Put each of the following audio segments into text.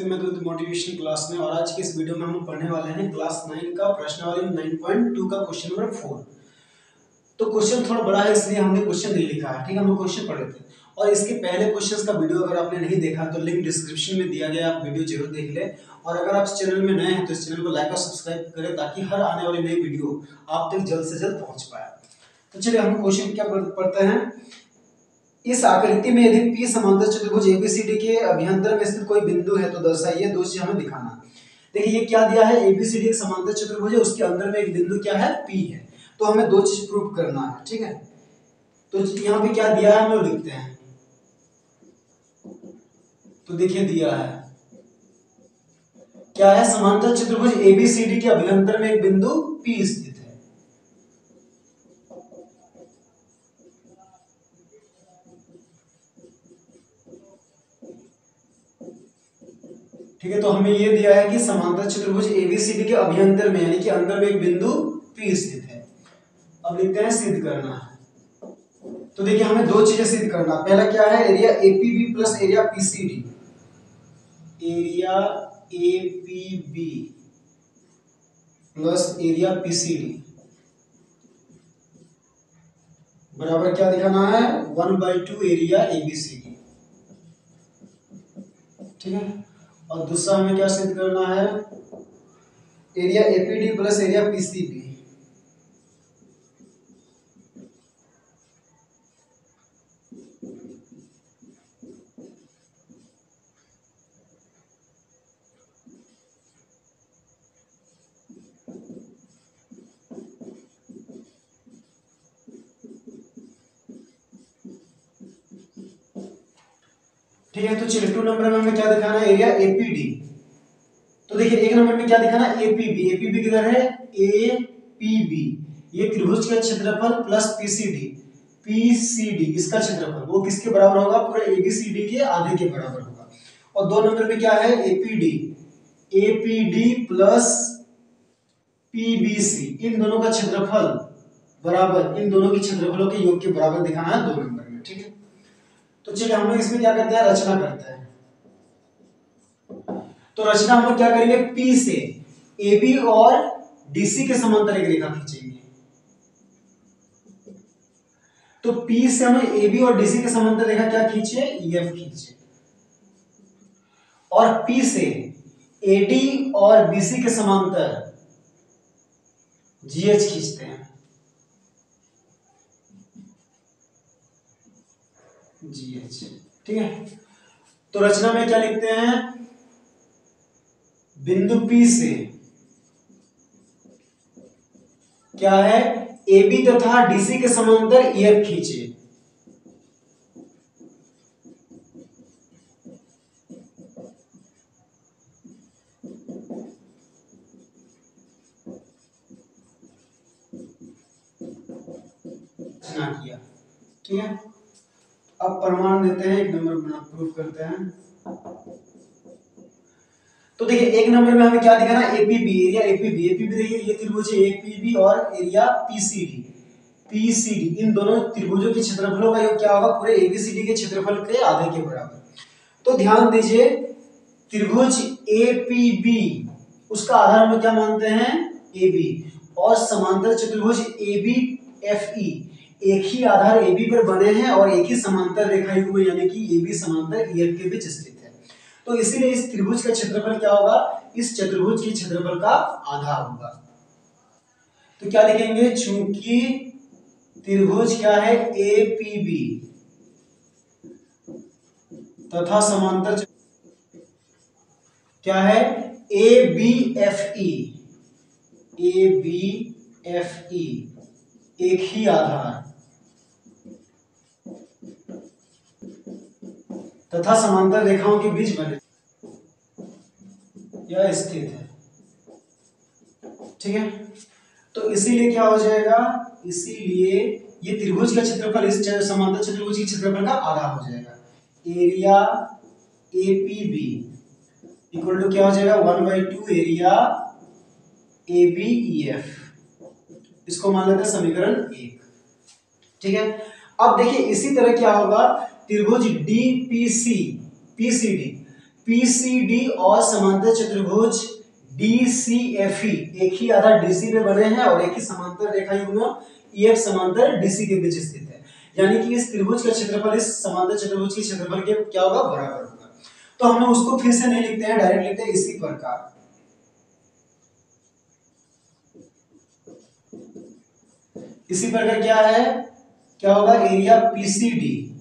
SP math motivation class में। और आज के इस वीडियो में हम पढ़ने वाले हैं क्लास 9 का प्रश्नावली 9.2 का क्वेश्चन नंबर 4। तो क्वेश्चन थोड़ा बड़ा है इसलिए हमने क्वेश्चन नहीं लिखा है, ठीक है। हम क्वेश्चन पढ़ लेते हैं और इसके पहले क्वेश्चंस का वीडियो अगर आपने नहीं देखा तो लिंक डिस्क्रिप्शन में दिया गया, आप वीडियो जरूर देख ले। और अगर आप इस चैनल में नए हैं तो इस चैनल को लाइक और सब्सक्राइब करें ताकि हर आने वाली नई वीडियो आप तक जल्द से जल्द पहुंच पाए। तो चलिए हम क्वेश्चन क्या पढ़ते हैं। इस आकृति में यदि P समांतर चतुर्भुज ABCD के अभ्यंतर में स्थित कोई बिंदु है तो दर्शाइए। दो चीज हमें दिखाना। देखिए ये क्या दिया है, ABCD एक समांतर चतुर्भुज है, उसके अंदर में एक बिंदु क्या है, P है। तो हमें दो चीज प्रूव करना है, ठीक है। तो यहाँ पे क्या दिया है हम लोग लिखते हैं। तो देखिए दिया है क्या है, समांतर चतुर्भुज ABCD के अभ्यंतर में एक बिंदु P स्थित है। ठीक है, तो हमें ये दिया है कि समांतर चतुर्भुज ABCD के अभ्यंतर में यानी कि अंदर में एक बिंदु P स्थित है। अब लिखते हैं सिद्ध करना है। तो देखिए हमें दो चीजें सिद्ध करना। पहला क्या है, area APB plus area PCD। Area APB plus area PCD बराबर क्या दिखाना है, 1/2 एरिया ABCD, ठीक है। और दूसरा हमें क्या सिद्ध करना है, area APD plus area PCB ठीक है। तो चलिए 2 नंबर में हमें क्या दिखाना है, एरिया APD। तो देखिए 1 नंबर में क्या दिखाना है, APB। APB किधर है, APB ये त्रिभुज का क्षेत्रफल प्लस PCD इसका क्षेत्रफल वो किसके बराबर होगा, पूरे ABCD के आधे के बराबर होगा। और 2 नंबर में क्या है, APD प्लस PBC इन दोनों का क्षेत्रफल बराबर, इन दोनों के क्षेत्रफलों के योग के बराबर दिखाना है 2 नंबर में, ठीक है। तो चलिए हम लोग इसमें क्या करते हैं, रचना करते हैं। तो रचना हम लोग क्या करेंगे, P से AB और DC के समांतर एक रेखा खींचेंगे। तो P से हमें AB और DC के समांतर रेखा क्या खींचे, EF खींचे। और P से AD और BC के समांतर GH खींचते हैं, GH, ठीक है। तो रचना में क्या लिखते हैं, बिंदु P से क्या है, AB तथा DC के समांतर EF खींचे। रचना किया, ठीक है। अब प्रमाण देते हैं, 1 नंबर में प्रूफ करते हैं। तो देखिए 1 नंबर में हमें क्या दिखाना है, APB एरिया APB देखिए ये त्रिभुज है APB और एरिया PCD इन दोनों त्रिभुजों के क्षेत्रफलों का योग क्या होगा, पूरे ABCD के क्षेत्रफल के आधे के बराबर। तो ध्यान दीजिए त्रिभुज APB उसका आधार हम क्या मानते हैं, AB, और समांतर चतुर्भुज ABFE एक ही आधार AB पर बने हैं और एक ही समांतर रेखा युग्म यानी कि AB समांतर EF के बीच स्थित है। तो इसीलिए इस त्रिभुज का क्षेत्रफल क्या होगा, इस चतुर्भुज के क्षेत्रफल का आधा होगा। तो क्या लिखेंगे, चूंकि त्रिभुज क्या है APB तथा समांतर क्या है ABFE एक ही आधार तथा समांतर रेखाओं के बीच बने या स्थित है, ठीक है। तो इसीलिए क्या हो जाएगा, इसीलिए ये त्रिभुज का क्षेत्रफल इस समांतर चतुर्भुज के क्षेत्रफल का आधा हो जाएगा। एरिया APB इक्वल टू क्या हो जाएगा, 1/2 एरिया ABEF। इसको मान लेते हैं समीकरण 1, ठीक है। अब देखिए इसी तरह क्या होगा, त्रिभुज DPC PCD पीसीडी और समांतर चतुर्भुज डीसीएफई एक ही आधार डीसी पे बने हैं और एक ही समांतर रेखा युग्म ईएफ समांतर डीसी के बीच स्थित है। यानी कि इस त्रिभुज का क्षेत्रफल इस समांतर चतुर्भुज के क्षेत्रफल के क्या होगा, बराबर होगा। तो हमने उसको फिर से नहीं लिखते हैं, डायरेक्ट लिखते हैं इसी प्रकार। इसी प्रकार क्या है, क्या होगा, एरिया पीसीडी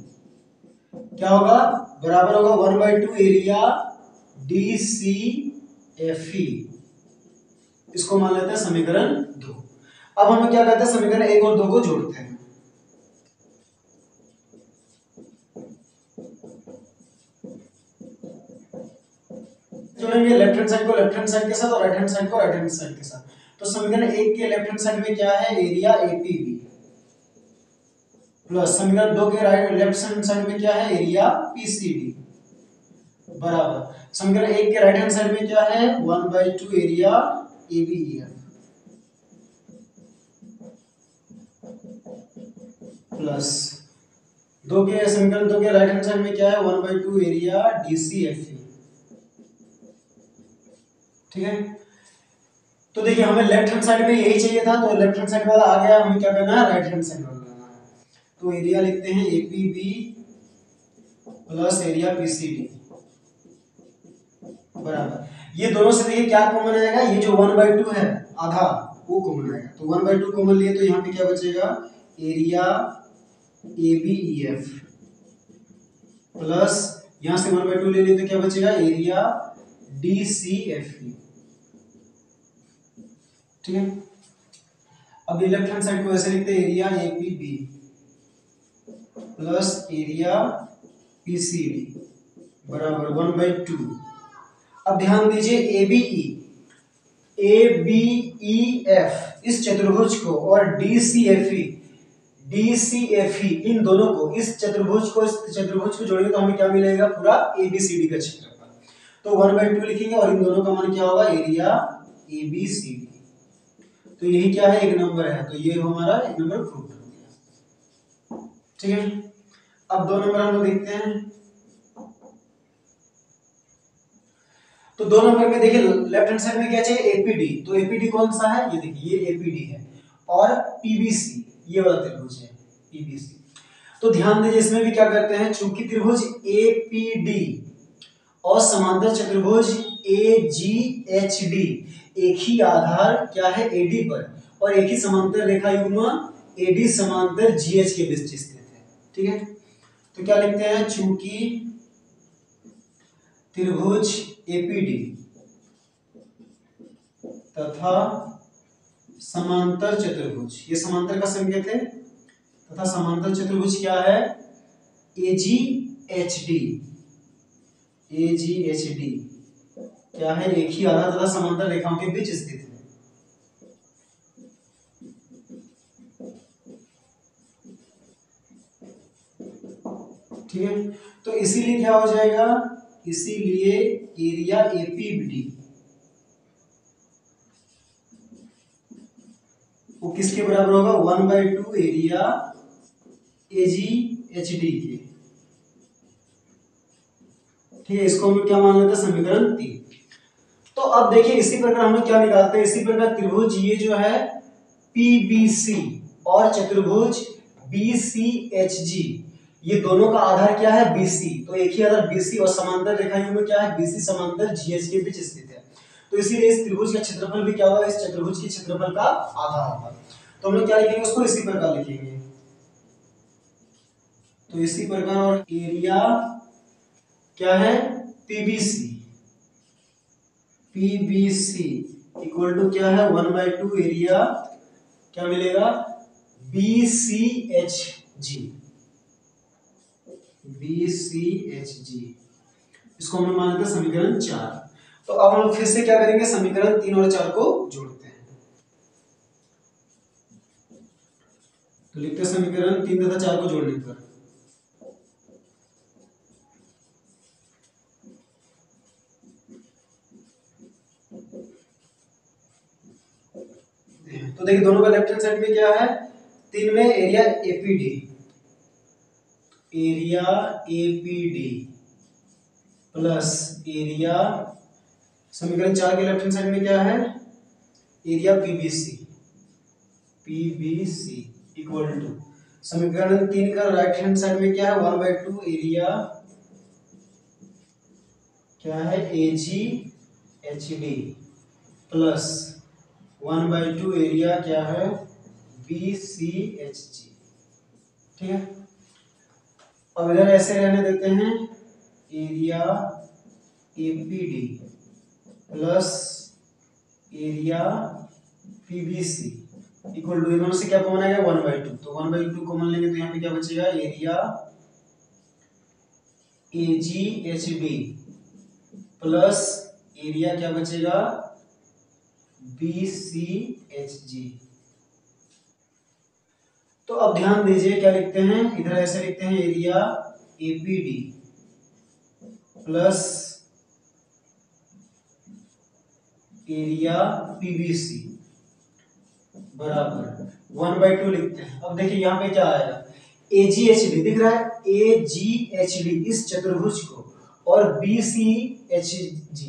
क्या होगा, बराबर होगा 1/2 एरिया डीसीएफई। इसको मान लेते हैं समीकरण 2। अब हम क्या करते हैं, समीकरण 1 और 2 को जोड़ते हैं। जोड़ेंगे लेफ्ट हैंड साइड को लेफ्ट हैंड साइड के साथ और राइट हैंड साइड को राइट हैंड साइड के साथ। तो समीकरण 1 के लेफ्ट हैंड साइड में क्या है, एरिया एपीबी, प्लस समीकरण 2 के राइट लेफ्ट हैंड साइड में क्या है, एरिया पीसीडी, बराबर समीकरण 1 के राइट हैंड साइड में क्या है, 1/2 एरिया एबीईएफ, प्लस समीकरण 2 के राइट हैंड साइड में क्या है, 1/2 एरिया डीसीएफई। ठीक है, तो देखिए हमें लेफ्ट हैंड साइड में यही चाहिए था, तो लेफ्ट हैंड साइड वाला आ गया, हमें क्या करना है, राइट हैंड साइड वाला करना है। तो एरिया लिखते हैं एपीबी प्लस एरिया पीसीडी, बराबर ये दोनों से देखिए क्या कॉमन आएगा, ये जो 1/2 है आधा वो कॉमन आएगा। तो 1/2 कॉमन लिए तो यहाँ पे क्या बचेगा, एरिया एबीईएफ, प्लस यहाँ से 1/2 ले लिए तो क्या बचेगा, एरिया डीसीएफई। ठीक है, अब ये लेफ्ट हैंड साइड को ऐसे लिखते हैं, area APB plus area PCD बराबर 1/2। अब ध्यान दीजिए एबीई एबीईएफ इस चतुर्भुज को और डीसीएफई इन दोनों को, इस चतुर्भुज को जोड़ेंगे तो हमें क्या मिलेगा, पूरा एबीसीडी का क्षेत्रफल। तो 1/2 लिखेंगे और इन दोनों का मान क्या होगा, एरिया एबीसीडी। तो यही क्या है, एक नंबर है, तो ये हमारा एक नंबर प्रूव हो गया। ठीक है, अब 2 नंबर हम लोग देखते हैं। तो 2 नंबर में देखिए लेफ्ट हैंड साइड में क्या चाहिए, एपीडी। तो एपीडी कौन सा है, ये देखिए ये एपीडी है, और पीबीसी ये वाला त्रिभुज है पीबीसी। तो ध्यान दीजिए इसमें भी क्या करते हैं, चूंकि त्रिभुज एपीडी और समांतर चतुर्भुज एजीएचडी एक ही आधार क्या है, एडी पर, और एक ही समांतर रेखा युग्म एडी समांतर जीएच के बीच स्थित है। ठीक है, तो क्या लिखते हैं, चूंकि त्रिभुज एपीडी तथा समांतर चतुर्भुज, ये समांतर का संकेत है, तथा समांतर चतुर्भुज क्या है, एजीएचडी क्या है, एक ही आधार तथा समांतर रेखाओं के बीच स्थित है। ठीक है, तो इसीलिए क्या हो जाएगा, इसीलिए एरिया एपीबी वो किसके बराबर होगा, 1/2 एरिया एजीएचडी के। ठीक है, इसको हम क्या मान लेते हैं, समीकरण 3। तो अब देखिए इसी प्रकार हम लोग क्या निकालते हैं, इसी प्रकार त्रिभुज ये जो है पीबीसी और चतुर्भुज बीसीएचजी, ये दोनों का आधार क्या है, बीसी। तो एक ही आधार बीसी और समांतर रेखा युग्म क्या है, बीसी समांतर जीएच के बीच स्थित है। तो इसीलिए इस त्रिभुज का क्षेत्रफल भी क्या होगा, इस चतुर्भुज के क्षेत्रफल का आधा होगा। तो हम लोग क्या लिखेंगे, उसको इसी प्रकार लिखेंगे। तो इसी प्रकार, और एरिया क्या है, पीबीसी इक्वल टू क्या है, 1/2 एरिया क्या मिलेगा, बीसीएचजी। इसको हम लोग मान लेते हैं समीकरण 4। तो अब हम फिर से क्या करेंगे, समीकरण 3 और 4 को जोड़ते हैं। तो लिखते हैं समीकरण 3 तथा 4 को जोड़ने पर तो देखिए दोनों का लेफ्ट हैंड साइड में क्या है, 3 में एरिया एपीडी प्लस एरिया, समीकरण 4 के लेफ्ट हैंड साइड में क्या है, area PBC, PBC equal to समीकरण 3 का राइट हैंड साइड में क्या है, 1/2 एरिया क्या है, एजी एचडी प्लस 1/2 एरिया क्या है, बीसी एचजी। ठीक है, अब इधर ऐसे रहने देते हैं, area APD plus area PBC equal to, इनमें से क्या कॉमन आएगा, 1/2, तो 1/2 कॉमन लेंगे तो यहाँ पे क्या बचेगा, एरिया एजी एचडी प्लस एरिया क्या बचेगा, बीसी एचजी। तो अब ध्यान दीजिए क्या लिखते हैं, इधर ऐसे लिखते हैं, area APD plus area PBC बराबर 1/2 लिखते हैं। अब देखिए यहाँ पे क्या आएगा, AGHD दिख रहा है, AGHD इस चतुर्भुज को और BCHG,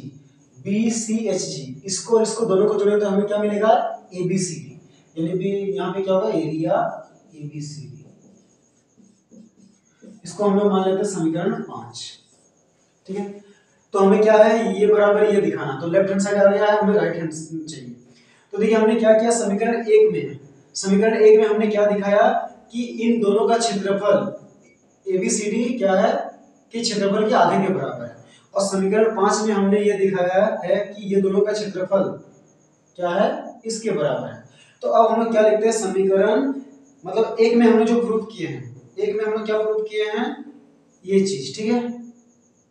BCHG इसको और इसको दोनों को जोड़ें तो हमें क्या मिलेगा, ABCD, यानी भी यहाँ पे क्या होगा, एरिया ABCD। इसको हम लोग मान लेते हैं समीकरण 5। ठीक है, तो हमें क्या है, ये बराबर ये दिखाना, तो लेफ्ट हैंड साइड आ गया है, हमें राइट हैंड चाहिए। तो देखिए हमने क्या किया, समीकरण 1 में, समीकरण 1 में हमने क्या दिखाया कि इन दोनों का क्षेत्रफल एबीसीडी क्या है, कि क्षेत्रफल के आधे के बराबर है, और समीकरण 5 में हमने ये दिखाया है कि ये दोनों का क्षेत्रफल क्या है, इसके बराबर है। तो अब हम लोग क्या लिखते हैं, समीकरण मतलब 1 में हमने जो प्रूफ किए हैं, 1 में हमने क्या प्रूफ किए हैं, ये चीज, ठीक है,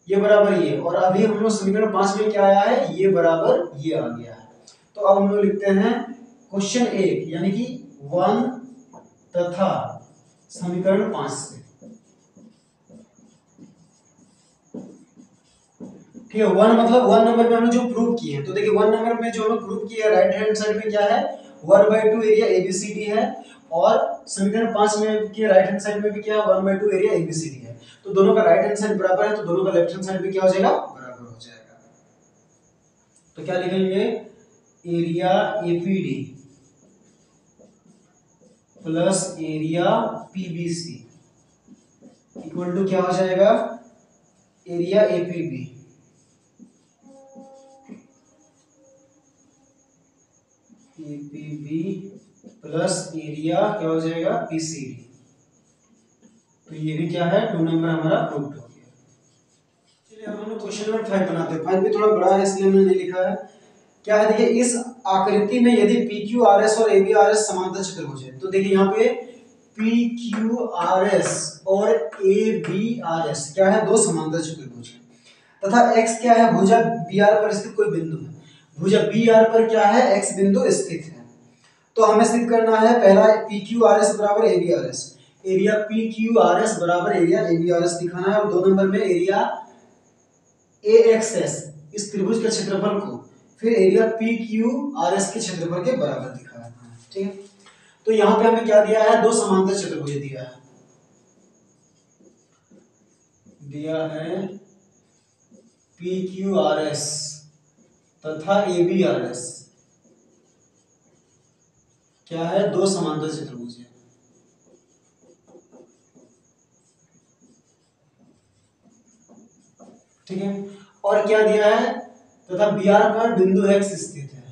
ये बराबर ये, और अभी हम लोग समीकरण 5 में क्या आया है, ये बराबर ये आ गया है। तो अब हम लोग लिखते हैं क्वेश्चन 1 यानी कि 1 तथा समीकरण 5 से। ठीक है, 1 मतलब 1 नंबर में हमने जो प्रूव किए हैं, तो देखिए 1 नंबर में जो हमने प्रूव किया है, राइट हैंड साइड में क्या है, 1/2 एरिया एबीसीडी है, और समीकरण 5 में के राइट हैंड साइड में भी क्या है, 1/2 एरिया एबीसीडी है। तो दोनों का राइट हैंड साइड बराबर है, तो दोनों का लेफ्ट हैंड साइड भी क्या हो जाएगा, बराबर हो जाएगा। तो क्या लिखेंगे, area APD plus area PBC equal to क्या हो जाएगा, area APB APB plus area क्या हो जाएगा, पीसीडी। तो ये भी क्या है, 2 नंबर हमारा प्रूव्ड हो गया। चलिए अब हम लोग क्वेश्चन नंबर 5 बनाते हैं। 5 भी थोड़ा बड़ा है इसलिए हमने नहीं लिखा है। क्या है, देखिए इस आकृति में यदि PQRS और ABRS समांतर चतुर्भुज है, तो देखिए यहाँ पे PQRS और ABRS क्या है, दो समांतर चतुर्भुज है, तथा X क्या है, भुजा BR पर स्थित कोई बिंदु है, भुजा BR पर क्या है, X बिंदु स्थित है। तो हमें सिद्ध करना है, पहला PQRS बराबर ABRS, एरिया PQRS बराबर एरिया ABRS दिखाना है, और 2 नंबर में एरिया AXS इस त्रिभुज के क्षेत्रफल को फिर एरिया PQRS के क्षेत्रफल के बराबर दिखाना है। ठीक है, तो यहाँ पे हमें क्या दिया है, दो समांतर चतुर्भुज दिया है PQRS तथा ABRS क्या है, दो समांतर चतुर्भुज है। ठीक है, और क्या दिया है, तथा BR पर बिंदु X स्थित है।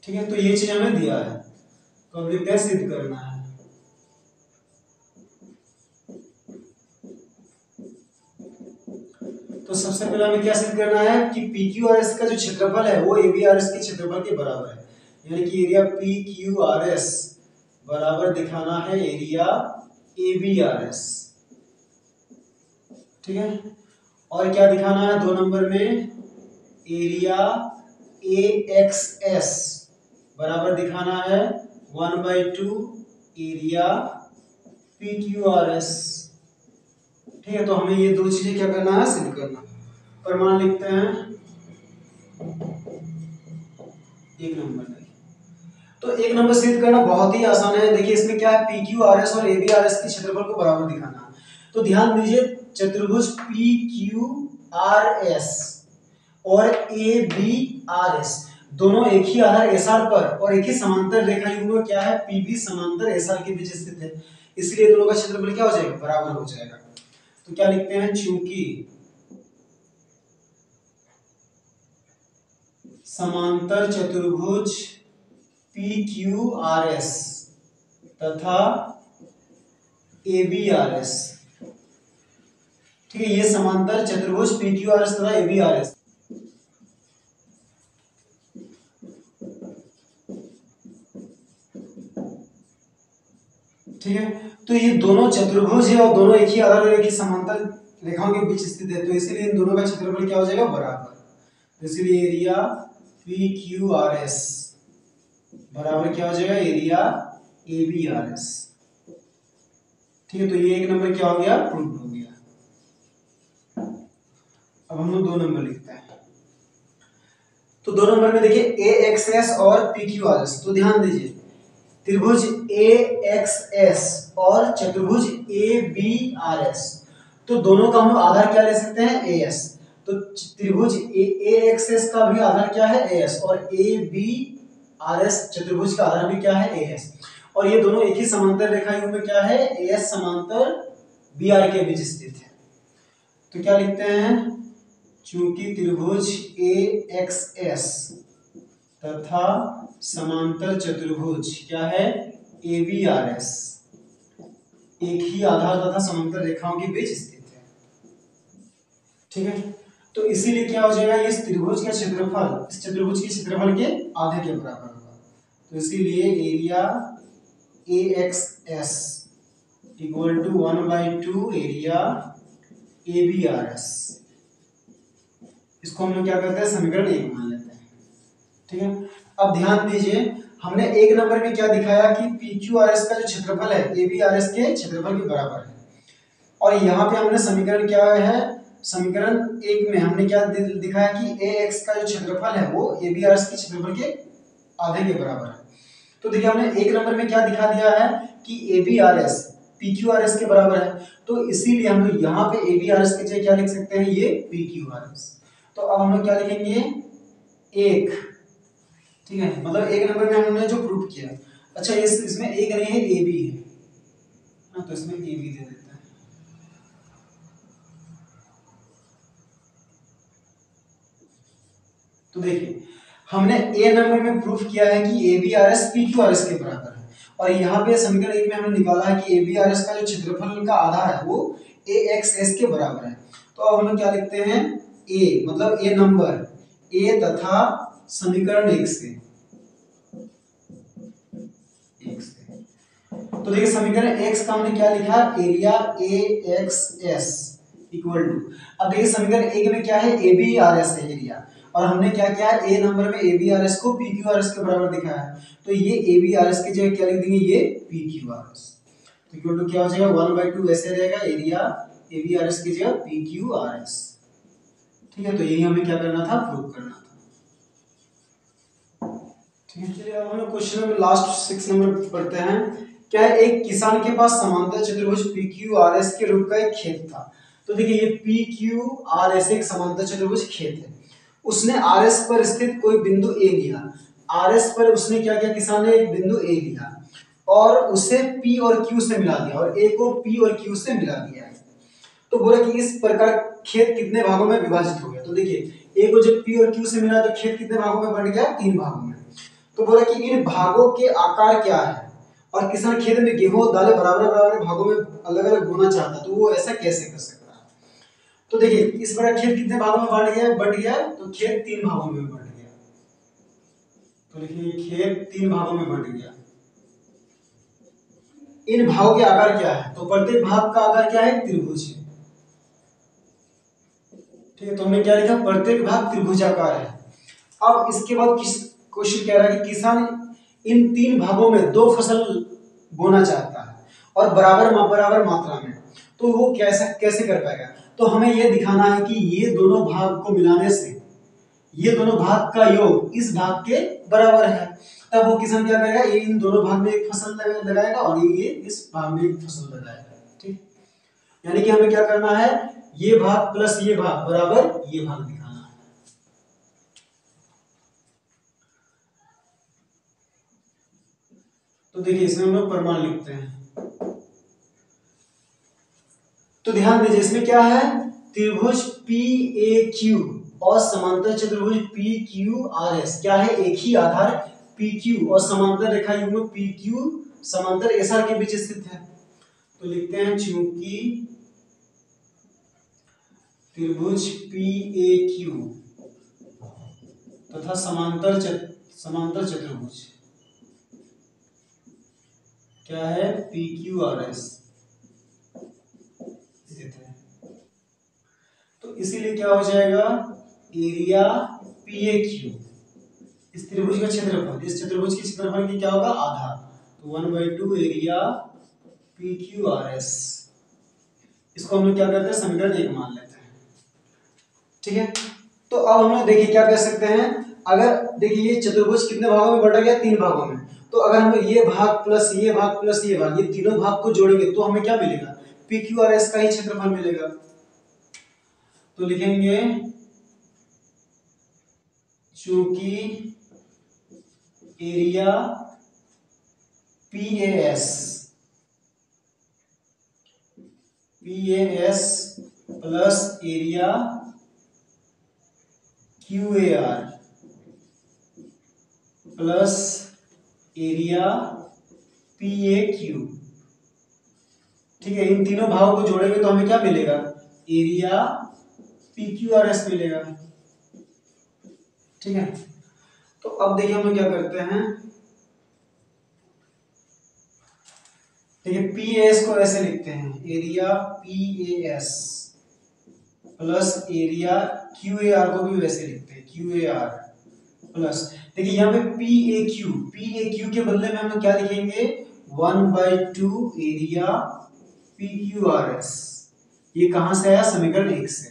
ठीक है, तो ये चीज हमें दिया है, तो अब लिखते हैं सिद्ध करना है। तो सबसे पहले हमें क्या सिद्ध करना है कि PQRS का जो क्षेत्रफल है वो ABRS के क्षेत्रफल के बराबर है, यानी कि एरिया PQRS बराबर दिखाना है एरिया ABRS। ठीक है, और क्या दिखाना है, 2 नंबर में एरिया AXS बराबर दिखाना है 1/2 एरिया PQRS। ठीक है, तो हमें ये दो चीजें क्या करना है, सिद्ध करना। प्रमाण लिखते हैं, एक नंबर देखिए, तो एक नंबर सिद्ध करना बहुत ही आसान है। देखिए इसमें क्या है, पी क्यू आर एस और ए बी आर एस के क्षेत्रफल को बराबर दिखाना। तो ध्यान दीजिए, चतुर्भुज पी क्यू आर एस और ए बी आर एस दोनों एक ही आधार एस आर पर और एक ही समांतर रेखा युग्म क्या है, पी बी समांतर एस आर के बीच स्थित है, इसलिए दोनों का क्षेत्रफल क्या हो जाएगा, बराबर हो जाएगा। तो क्या लिखते हैं, चूंकि समांतर चतुर्भुज पी क्यू आर एस तथा ए बी आर एस, ठीक है, ये समांतर चतुर्भुज पी क्यू आर एस तथा ए बी आर एस, ठीक है, तो ये दोनों चतुर्भुज है और दोनों एक ही आधार और एक ही समांतर रेखाओं के बीच स्थित है, तो इसीलिए इन दोनों का क्षेत्रफल क्या हो जाएगा, बराबर। तो इसलिए area P Q R S बराबर क्या हो जाएगा, area A B R S, ठीक है। तो ये एक नंबर क्या हो गया, प्रूव हो गया। अब हम लोग 2 नंबर लिखते हैं। तो 2 नंबर में देखिए ए एक्स एस और पी क्यू आर एस, तो ध्यान दीजिए त्रिभुज ए एक्स एस और चतुर्भुज ए बी आर एस, तो दोनों का हम लोग आधार क्या ले सकते हैं, ए एस। तो त्रिभुज ए एक्स एस का भी आधार क्या है, ए एस, और ए बी आर एस चतुर्भुज का आधार भी क्या है, ए एस, और ये दोनों एक ही समांतर रेखा युग्म में क्या है, ए एस समांतर बी आर के बीच स्थित है। तो क्या लिखते हैं, चूंकि त्रिभुज ए एक्स एस तथा समांतर चतुर्भुज क्या है, ए बी आर एस एक ही आधार तथा समांतर रेखाओं के बीच स्थित है, ठीक है। तो इसीलिए क्या हो जाएगा, इस त्रिभुज का क्षेत्रफल इस चतुर्भुज के क्षेत्रफल के आधे के बराबर होगा। तो इसीलिए area A X S equal to 1/2 area A B R S, इसको हम लोग क्या करते हैं, समीकरण 1 मान लेते हैं, ठीक है। अब ध्यान दीजिए, हमने एक नंबर में क्या दिखाया कि पी क्यू आर एस का जो क्षेत्रफल है ए बी आर एस के क्षेत्रफल के बराबर है, और यहाँ पे हमने समीकरण क्या है, समीकरण 1 में हमने क्या दिखाया कि ए एक्स का जो क्षेत्रफल है वो ए बी आर एस के क्षेत्रफल के आधे के बराबर है। तो देखिए हमने एक नंबर में क्या दिखा दिया है कि A B R S P Q R S के बराबर है, तो इसीलिए हम लोग यहाँ पे ए बी आर एस के जगह क्या लिख सकते हैं, ये पी क्यू आर एस। तो अब हम लोग क्या लिखेंगे, एक, ठीक है, मतलब एक नंबर में हमने जो प्रूफ किया। अच्छा इसमें एक नहीं है, ए बी है, हाँ, तो इसमें ए बी दे देते हैं। तो देखिए हमने ए नंबर में प्रूफ किया है कि A B R S P Q R S के बराबर है, और यहाँ पे समीकरण 1 में हमने निकाला है कि ए बी आर एस का जो क्षेत्रफल का आधा है वो ए एक्स एस के बराबर है। तो अब हम लोग क्या लिखते हैं, ए मतलब ए नंबर ए तथा समीकरण 1 से, तो देखिए समीकरण x का हमने क्या लिखा, area A X S equal to, अब देखिए समीकरण 1 में क्या है, ए बी आर एस है एरिया, और हमने क्या किया है, ए नंबर में ए बी आर एस को पी क्यू आर एस के बराबर दिखाया है, तो ये ए बी आर एस की जगह क्या लिख देंगे, ये पी क्यू आर एस, तो इक्वल टू क्या हो जाएगा, 1/2 ऐसे रहेगा, area A B R S की जगह पी क्यू आर एस, ठीक है। तो यही हमें क्या करना था, प्रूव करना था, ठीक है। चलिए अब हम लोग क्वेश्चन में लास्ट 6 नंबर पढ़ते हैं। क्या है, एक किसान के पास समांतर चतुर्भुज पी क्यू आर एस के रूप का एक खेत था। तो देखिए ये पी क्यू आर एस एक समांतर चतुर्भुज खेत है, उसने आर एस पर स्थित कोई बिंदु ए लिया, आर एस पर उसने क्या किया, किसान ने एक बिंदु ए लिया और उसे पी और क्यू से मिला दिया और ए को पी और क्यू से मिला दिया है। तो बोला कि इस प्रकार खेत कितने भागों में विभाजित हो गया। तो देखिए ए को जब पी और क्यू से मिला तो खेत कितने भागों में बंट गया, 3 भागों में। तो बोला कि इन भागों के आकार क्या है, और किसान खेत में गेहूं और दालें बराबर बराबर भागों में अलग अलग बोना चाहता, तो वो ऐसा कैसे कर सकता है। तो देखिए इस बार खेत कितने भागों में बंट गया, तो खेत 3 भागों में बंट गया। तो देखिए खेत 3 भागों में बंट गया। इन भागों के आकार क्या है, तो प्रत्येक भाग का आकार क्या है, त्रिभुज है, ठीक है। तो हमने क्या लिखा, प्रत्येक भाग त्रिभुजाकार है। अब इसके बाद क्वेश्चन कह रहा है कि किसान इन 3 भागों में 2 फसल बोना चाहता है और बराबर मात्रा में, तो वो कैसे कर पाएगा। तो हमें यह दिखाना है कि ये दोनों भाग को मिलाने से ये दोनों भाग का योग इस भाग के बराबर है, तब वो किसान क्या करेगा, ये इन दोनों भाग में एक फसल लगाएगा और ये इस भाग में एक फसल लगाएगा। ठीक, यानी कि हमें क्या करना है, ये भाग प्लस ये भाग बराबर ये भाग दिखाना है। तो देखिए इसमें हम लोग प्रमाण लिखते हैं। तो ध्यान दीजिए इसमें क्या है, त्रिभुज PAQ और समांतर चतुर्भुज PQRS क्या है, एक ही आधार PQ और समांतर रेखा युग्म PQ समांतर SR के बीच स्थित है। तो लिखते हैं चूंकि त्रिभुज PAQ तथा समांतर चतुर्भुज क्या है PQRS स्थित है। तो इसीलिए क्या हो जाएगा, एरिया PAQ इस त्रिभुज का क्षेत्रफल, इस चतुर्भुज के क्षेत्रफल की क्या होगा, आधा, तो 1/2 एरिया PQRS। इसको हम लोग क्या करते हैं, समीकरण 1 मान लेते हैं। ठीक है, तो अब हम लोग देखिए क्या कर सकते हैं, अगर देखिए ये चतुर्भुज कितने भागों में बांटा गया, 3 भागों में, तो अगर हम ये भाग प्लस ये भाग प्लस ये भाग, ये तीनों भाग को जोड़ेंगे तो हमें क्या मिलेगा, PQRS का ही क्षेत्रफल मिलेगा। तो लिखेंगे चूंकि area PAS plus area QAR plus area PAQ, ठीक है, इन तीनों भागों को जोड़ेंगे तो हमें क्या मिलेगा, एरिया PQRS मिलेगा। ठीक है, तो अब देखिए हम लोग क्या करते हैं, देखिए PAS को ऐसे लिखते हैं, area PAS plus area QAR को भी वैसे लिखते हैं, QAR प्लस, देखिए यहाँ पे PAQ के बदले में हम लोग क्या लिखेंगे, 1/2 एरिया PQRS। ये कहां से आया, समीकरण 1 से,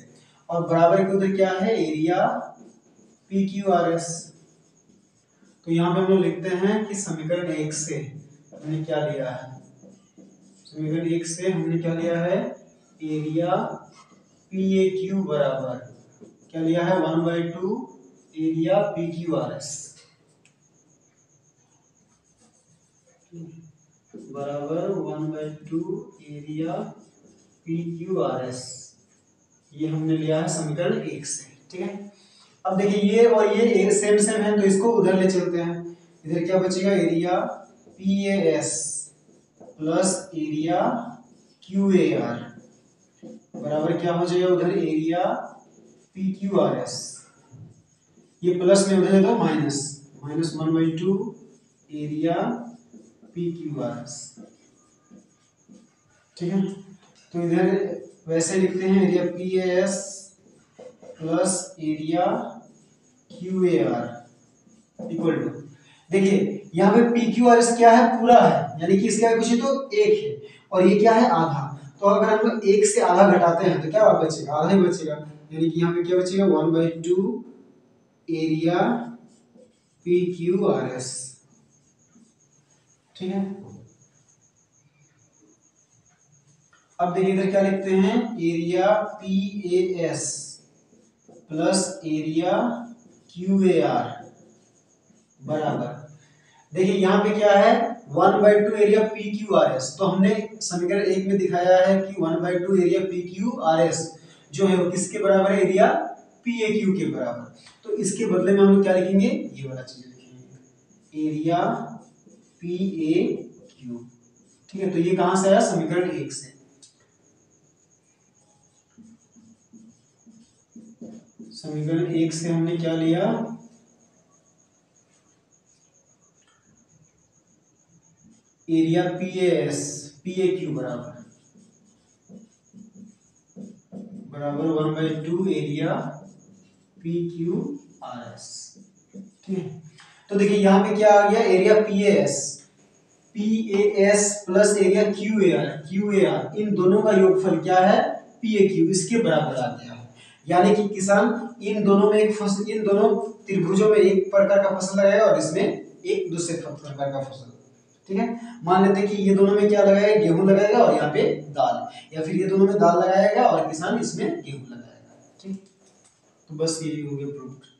और बराबर के उधर क्या है, एरिया PQRS। तो यहाँ पे हम लोग लिखते हैं कि समीकरण 1 से हमने क्या लिया है, समीकरण 1 से हमने क्या लिया है, एरिया PAQ बराबर क्या लिया है, 1/2 एरिया PQRS बराबर 1/2 एरिया PQRS, ये हमने लिया है समीकरण 1 से। ठीक है, अब देखिए ये और ये सेम सेम है तो इसको उधर ले चलते हैं, इधर क्या बचेगा, area PAS plus area QAR बराबर क्या हो जाएगा, उधर एरिया PQRS, ये प्लस में उधर तो माइनस, माइनस 1/2 एरिया PQRS। ठीक है, तो इधर वैसे लिखते हैं, area PAS plus area QAR equal to, देखिए यहाँ पे PQRS क्या है, पूरा है, यानी कि इसका कुछ तो 1 है और ये क्या है, आधा, तो अगर हम लोग 1 से आधा घटाते हैं तो क्या बचेगा, आधा ही बचेगा, यानी कि यहाँ पे क्या बचेगा, 1/2 एरिया PQRS। ठीक है, अब देखिए इधर क्या लिखते हैं, area PAS plus area QAR बराबर, देखिए यहाँ पे क्या है, 1/2 एरिया PQRS, तो हमने समीकरण 1 में दिखाया है कि 1/2 एरिया PQRS जो है वो किसके बराबर है, एरिया PAQ के बराबर, तो इसके बदले में हम लोग क्या लिखेंगे, ये वाला चीज लिखेंगे, एरिया PAQ। ठीक है, तो ये कहां से आया, समीकरण 1 से, समीकरण 1 से हमने क्या लिया, एरिया PAQ बराबर 1/2 एरिया PQRS। ठीक है, तो देखिए यहाँ पे क्या आ गया, area PAS plus area QAR इन दोनों का योगफल क्या है, PAQ, इसके बराबर आ गया है। यानी कि किसान इन दोनों में एक फसल, इन दोनों त्रिभुजों में एक प्रकार का फसल लगाएगा और इसमें एक दूसरे प्रकार का फसल। ठीक है, मान लेते हैं कि ये दोनों में क्या लगाएगा, गेहूं लगाएगा और यहाँ पे दाल, या फिर ये दोनों में दाल लगाएगा और किसान इसमें गेहूं लगाएगा। ठीक, तो बस ये हो गया प्रूफ।